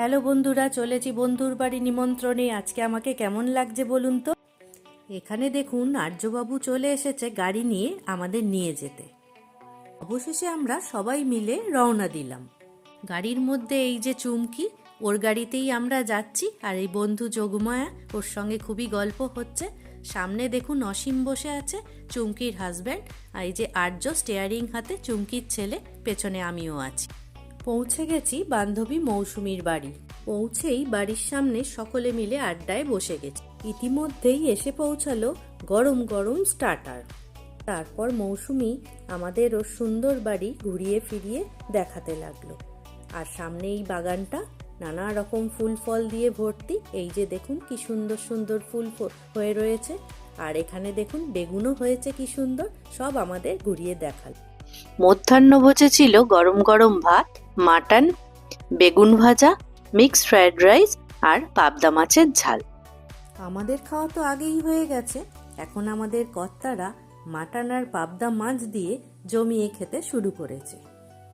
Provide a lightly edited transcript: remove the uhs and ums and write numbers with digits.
Hello বন্ধুরা, চলেছি বন্ধুর বাড়ি নিমন্ত্রণে। আজকে আমাকে কেমন লাগছে বলুন তো। এখানে দেখুন আর্যবাবু চলে এসেছে গাড়ি নিয়ে আমাদের নিয়ে যেতে। অবশেষে আমরা সবাই মিলে রওনা দিলাম। গাড়ির মধ্যে এই যে চুমকি, ওর গাড়িতেই আমরা যাচ্ছি। আর এই বন্ধু যোগমায়া, ওর সঙ্গে খুবই গল্প হচ্ছে। সামনে দেখুন অসীম বসে আছে, চুমকির হাজব্যান্ড। আর এই যে আর্য স্টিয়ারিং হাতে, চুমকির ছেলে, পেছনে আমিও আছি। পৌঁছে গেছি বান্ধবী মৌসুমীর বাড়ি। পৌঁছেই বাড়ির সামনে সকলে মিলে আড্ডায় বসে গেছি। ইতিমধ্যেই এসে পৌঁছালো গরম গরম স্টার্টার। তারপর মৌসুমী আমাদের ওর সুন্দর বাড়ি ঘুরিয়ে ফিরিয়ে দেখাতে লাগলো। আর সামনে এই বাগানটা নানা রকম ফুল ফল দিয়ে ভর্তি। এই যে দেখুন কি সুন্দর সুন্দর ফুল হয়ে রয়েছে। আর এখানে দেখুন বেগুনও হয়েছে কি সুন্দর। সব আমাদের ঘুরিয়ে দেখাল। মধ্যাহ্নভোজে ছিল গরম গরম ভাত, মাটন, বেগুন ভাজা, মিক্সড ফ্রাইড রাইস আর পাবদা মাছের ঝাল। আমাদের খাওয়া তো আগেই হয়ে গেছে। এখন আমাদের কর্তারা মাটন আর পাবদা মাছ দিয়ে জমিয়ে খেতে শুরু করেছে।